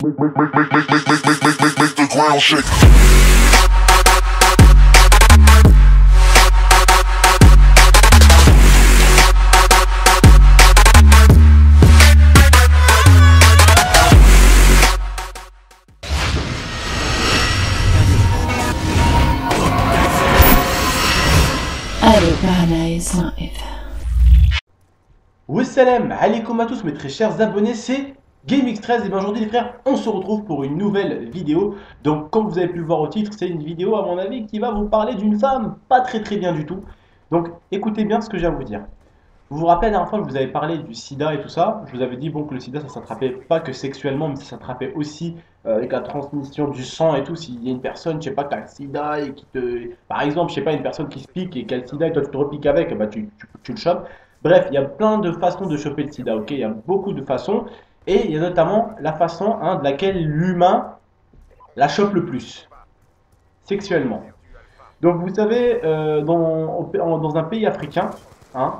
Make the ground shake. Wassalam alaikum à tous mes très chers abonnés, c'est GameX13 et bien aujourd'hui les frères, on se retrouve pour une nouvelle vidéo. Donc comme vous avez pu le voir au titre, c'est une vidéo à mon avis qui va vous parler d'une femme pas très bien du tout. Donc écoutez bien ce que j'ai à vous dire. Vous vous rappelez la dernière fois que je vous avais parlé du sida et tout ça, je vous avais dit bon que le sida ça s'attrapait pas que sexuellement mais ça s'attrapait aussi avec la transmission du sang et tout. S'il y a une personne, je sais pas, qui a le sida et qui te... Par exemple, je sais pas, une personne qui se pique et qui a le sida et toi tu te repiques avec, bah tu le chopes. Bref, il y a plein de façons de choper le sida, ok? Il y a beaucoup de façons. Et il y a notamment la façon de laquelle l'humain la chope le plus, sexuellement. Donc vous savez, dans un pays africain, hein,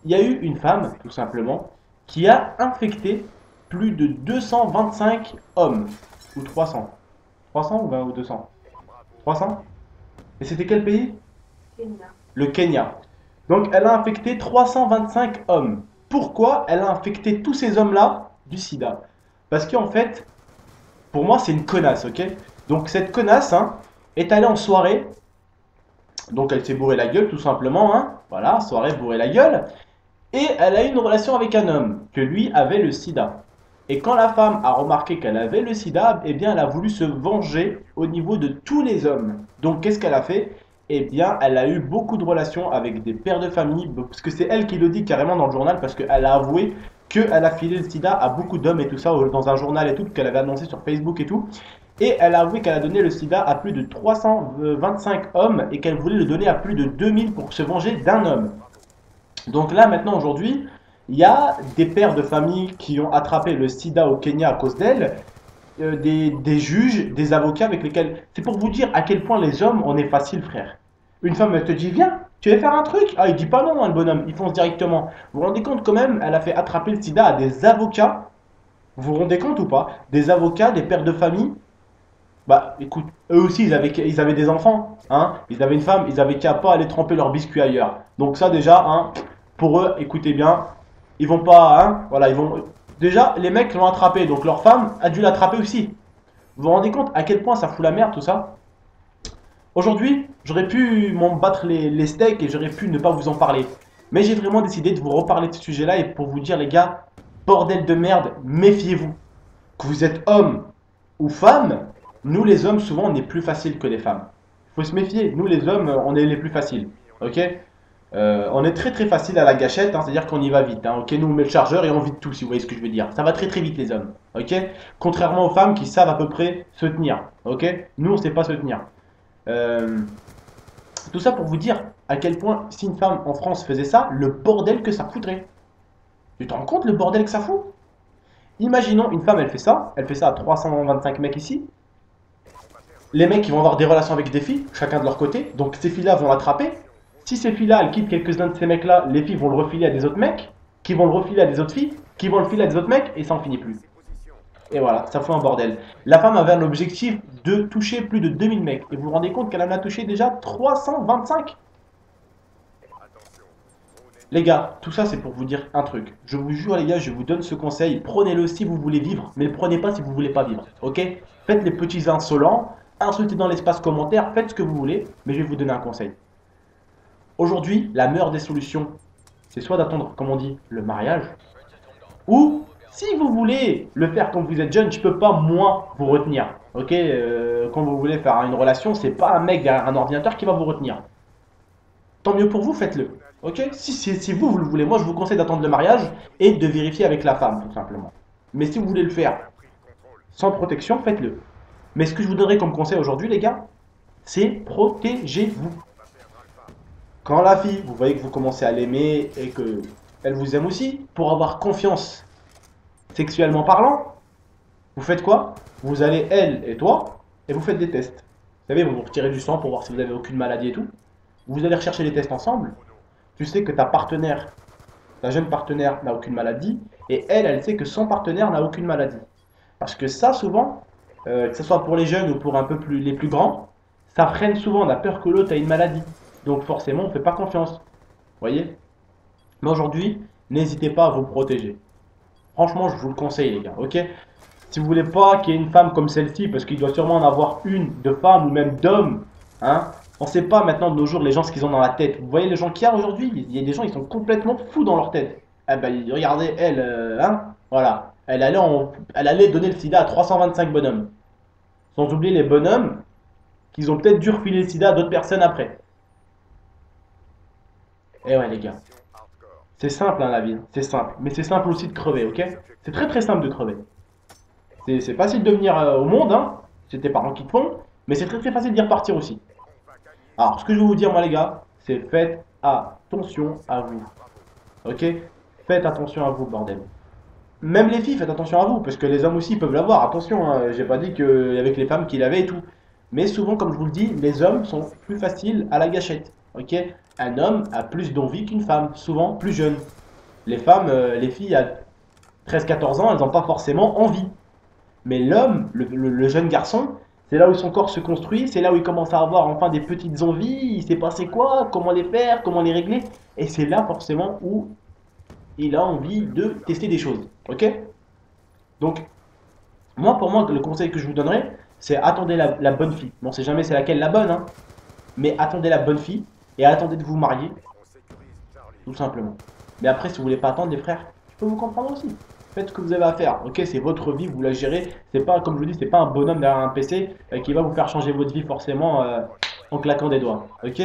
il y a eu une femme, tout simplement, qui a infecté plus de 225 hommes. Ou 300. 300 ou 20 ou 200? 300? Et c'était quel pays? Kenya. Le Kenya. Donc elle a infecté 325 hommes. Pourquoi elle a infecté tous ces hommes-là du sida? Parce qu'en fait, pour moi c'est une connasse, ok? Donc cette connasse est allée en soirée. Donc elle s'est bourré la gueule tout simplement, voilà, soirée bourré la gueule. Et elle a eu une relation avec un homme, que lui avait le sida. Et quand la femme a remarqué qu'elle avait le sida, eh bien elle a voulu se venger au niveau de tous les hommes. Donc qu'est-ce qu'elle a fait? Eh bien elle a eu beaucoup de relations avec des pères de famille, parce que c'est elle qui le dit carrément dans le journal, parce qu'elle a avoué qu'elle a filé le sida à beaucoup d'hommes et tout ça, dans un journal et tout, qu'elle avait annoncé sur Facebook et tout. Et elle a avoué qu'elle a donné le sida à plus de 325 hommes et qu'elle voulait le donner à plus de 2000 pour se venger d'un homme. Donc là, maintenant, aujourd'hui, il y a des pères de famille qui ont attrapé le sida au Kenya à cause d'elle, des juges, des avocats avec lesquels... C'est pour vous dire à quel point les hommes, on est facile, frère. Une femme, elle te dit, viens, tu veux faire un truc? Ah, il dit pas non, le bonhomme, il fonce directement. Vous vous rendez compte quand même, elle a fait attraper le sida à des avocats. Vous vous rendez compte ou pas? Des avocats, des pères de famille. Bah, écoute, eux aussi, ils avaient des enfants, ils avaient une femme, ils avaient qu'à pas aller tremper leurs biscuits ailleurs. Donc ça, déjà, pour eux, écoutez bien, ils vont pas, voilà, ils vont... Déjà, les mecs l'ont attrapé, donc leur femme a dû l'attraper aussi. Vous vous rendez compte à quel point ça fout la merde, tout ça? Aujourd'hui, j'aurais pu m'en battre les steaks et j'aurais pu ne pas vous en parler. Mais j'ai vraiment décidé de vous reparler de ce sujet-là et pour vous dire, les gars, bordel de merde, méfiez-vous. Que vous êtes homme ou femme, nous les hommes, souvent, on est plus facile que les femmes. Il faut se méfier, nous les hommes, on est les plus faciles, ok? On est très facile à la gâchette, c'est-à-dire qu'on y va vite, ok? Nous on met le chargeur et on vide tout, si vous voyez ce que je veux dire. Ça va très vite les hommes, ok? Contrairement aux femmes qui savent à peu près se tenir, ok? Nous on sait pas se tenir. Tout ça pour vous dire à quel point si une femme en France faisait ça, le bordel que ça foutrait. Tu te rends compte le bordel que ça fout? Imaginons une femme elle fait ça à 325 mecs ici. Les mecs ils vont avoir des relations avec des filles, chacun de leur côté, donc ces filles-là vont l'attraper. Si ces filles-là, elles quittent quelques-uns de ces mecs-là, les filles vont le refiler à des autres mecs, qui vont le refiler à des autres filles, qui vont le filer à des autres mecs, et ça en finit plus. Et voilà, ça fout un bordel. La femme avait un objectif de toucher plus de 2000 mecs, et vous vous rendez compte qu'elle en a touché déjà 325. Les gars, tout ça c'est pour vous dire un truc. Je vous jure les gars, je vous donne ce conseil, prenez-le si vous voulez vivre, mais ne le prenez pas si vous voulez pas vivre, ok? Faites les petits insolents, insultez dans l'espace commentaire, faites ce que vous voulez, mais je vais vous donner un conseil. Aujourd'hui, la meilleure des solutions, c'est soit d'attendre, comme on dit, le mariage, ou si vous voulez le faire quand vous êtes jeune, je peux pas moins vous retenir. Ok, quand vous voulez faire une relation, c'est pas un mec derrière un ordinateur qui va vous retenir. Tant mieux pour vous, faites-le. Ok, si vous le voulez, moi je vous conseille d'attendre le mariage et de vérifier avec la femme, tout simplement. Mais si vous voulez le faire sans protection, faites-le. Mais ce que je vous donnerai comme conseil aujourd'hui, les gars, c'est protégez-vous. Quand la fille, vous voyez que vous commencez à l'aimer et qu'elle vous aime aussi, pour avoir confiance sexuellement parlant, vous faites quoi? Vous allez, elle et toi, et vous faites des tests. Vous savez, vous vous retirez du sang pour voir si vous n'avez aucune maladie et tout. Vous allez rechercher les tests ensemble. Tu sais que ta partenaire, ta jeune partenaire n'a aucune maladie, et elle sait que son partenaire n'a aucune maladie. Parce que ça, souvent, que ce soit pour les jeunes ou pour un peu plus, les plus grands, ça freine souvent. On a peur que l'autre ait une maladie. Donc forcément, on ne fait pas confiance. Vous voyez? Mais aujourd'hui, n'hésitez pas à vous protéger. Franchement, je vous le conseille, les gars, ok? Si vous voulez pas qu'il y ait une femme comme celle-ci, parce qu'il doit sûrement en avoir une de femme ou même d'homme, hein? On sait pas maintenant de nos jours les gens ce qu'ils ont dans la tête. Vous voyez les gens qu'il y a aujourd'hui, il y a des gens ils sont complètement fous dans leur tête. Eh ben regardez elle, hein? Voilà, elle allait donner le sida à 325 bonhommes. Sans oublier les bonhommes qu'ils ont peut-être dû refiler le sida à d'autres personnes après. Eh ouais les gars, c'est simple hein, la vie, c'est simple. Mais c'est simple aussi de crever, ok? C'est très très simple de crever. C'est facile de venir au monde, hein? C'est tes parents qui te font, mais c'est très très facile d'y repartir aussi. Alors, ce que je vais vous dire, moi, les gars, c'est faites attention à vous. Ok? Faites attention à vous, bordel. Même les filles, faites attention à vous, parce que les hommes aussi peuvent l'avoir. Attention, hein, j'ai pas dit qu'il y avait que les femmes qui l'avaient et tout. Mais souvent, comme je vous le dis, les hommes sont plus faciles à la gâchette. Ok? Un homme a plus d'envie qu'une femme, souvent plus jeune. Les femmes, les filles à 13-14 ans, elles n'ont pas forcément envie. Mais l'homme, le jeune garçon, c'est là où son corps se construit, c'est là où il commence à avoir enfin des petites envies, il s'est passé quoi, comment les faire, comment les régler, et c'est là forcément où il a envie de tester des choses. Ok? Donc, moi, pour moi, le conseil que je vous donnerais, c'est attendez la bonne fille. Bon, on sait jamais c'est laquelle la bonne, hein, mais attendez la bonne fille et attendez de vous marier, tout simplement. Mais après, si vous voulez pas attendre, les frères, je peux vous comprendre aussi. Faites ce que vous avez à faire, ok? C'est votre vie, vous la gérez. C'est pas, comme je vous dis, c'est pas un bonhomme derrière un PC qui va vous faire changer votre vie forcément en claquant des doigts, ok?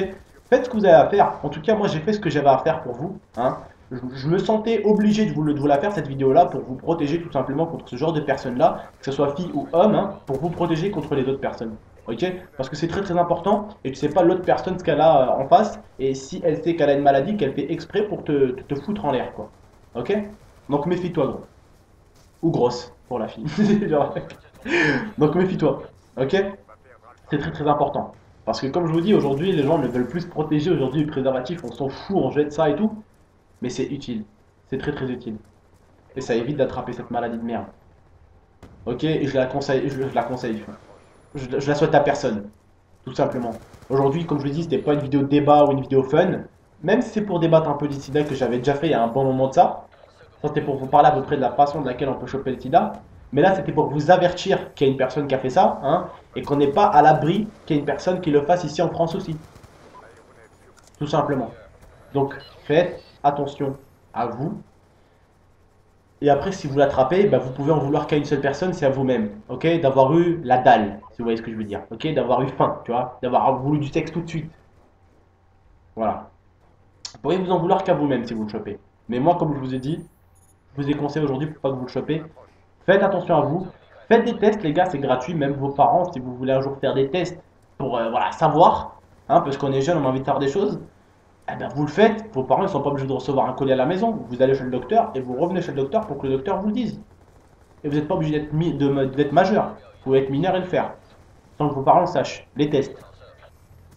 Faites ce que vous avez à faire. En tout cas, moi, j'ai fait ce que j'avais à faire pour vous, hein. Je me sentais obligé de vous la faire cette vidéo-là pour vous protéger tout simplement contre ce genre de personnes-là, que ce soit fille ou homme, hein, pour vous protéger contre les autres personnes. Ok? Parce que c'est très très important et tu sais pas l'autre personne ce qu'elle a en face et si elle sait qu'elle a une maladie, qu'elle fait exprès pour te foutre en l'air, quoi. Ok? Donc méfie-toi, gros. Ou grosse pour la fille. Genre, donc méfie-toi. Ok? C'est très très important. Parce que comme je vous dis, aujourd'hui, les gens ne veulent plus se protéger. Aujourd'hui, les préservatifs, on s'en fout, on jette ça et tout. Mais c'est utile. C'est très très utile. Et ça évite d'attraper cette maladie de merde. Ok? Et je la conseille. Je la conseille. Je la souhaite à personne. Tout simplement. Aujourd'hui, comme je vous dis, c'était pas une vidéo de débat ou une vidéo fun. Même si c'est pour débattre un peu du sida que j'avais déjà fait il y a un bon moment de ça. Ça, c'était pour vous parler à peu près de la façon de laquelle on peut choper le sida. Mais là, c'était pour vous avertir qu'il y a une personne qui a fait ça, hein, et qu'on n'est pas à l'abri qu'il y ait une personne qui le fasse ici en France aussi. Tout simplement. Donc, faites attention à vous. Et après, si vous l'attrapez, bah, vous pouvez en vouloir qu'à une seule personne, c'est à vous-même. Ok? D'avoir eu la dalle, si vous voyez ce que je veux dire. Ok? D'avoir eu faim, tu vois? D'avoir voulu du sexe tout de suite. Voilà. Vous pourriez vous en vouloir qu'à vous-même si vous le chopez. Mais moi, comme je vous ai dit, je vous ai conseillé aujourd'hui pour pas que vous le chopez. Faites attention à vous. Faites des tests, les gars, c'est gratuit. Même vos parents, si vous voulez un jour faire des tests pour voilà, savoir, hein, parce qu'on est jeune, on a envie de faire des choses, eh ben, vous le faites. Vos parents ne sont pas obligés de recevoir un colis à la maison. Vous allez chez le docteur et vous revenez chez le docteur pour que le docteur vous le dise. Et vous n'êtes pas obligé d'être majeur. Vous pouvez être mineur et le faire. Sans que vos parents le sachent. Les tests.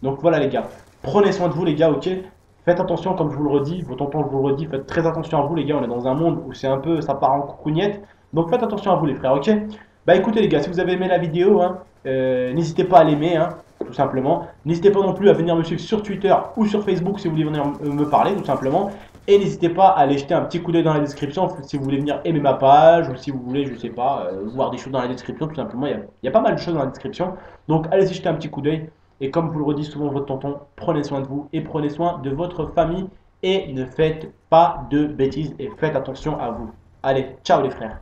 Donc voilà, les gars. Prenez soin de vous, les gars, ok? Faites attention, comme je vous le redis, vos tontons, je vous le redis, faites très attention à vous, les gars. On est dans un monde où c'est un peu, ça part en coucougnette. Donc faites attention à vous, les frères, ok? Bah écoutez, les gars, si vous avez aimé la vidéo, hein, n'hésitez pas à l'aimer, hein, tout simplement. N'hésitez pas non plus à venir me suivre sur Twitter ou sur Facebook si vous voulez venir me parler, tout simplement. Et n'hésitez pas à aller jeter un petit coup d'œil dans la description si vous voulez venir aimer ma page ou si vous voulez, je sais pas, voir des choses dans la description, tout simplement. Il y a pas mal de choses dans la description. Donc allez-y jeter un petit coup d'œil. Et comme vous le redis souvent votre tonton, prenez soin de vous et prenez soin de votre famille. Et ne faites pas de bêtises et faites attention à vous. Allez, ciao les frères.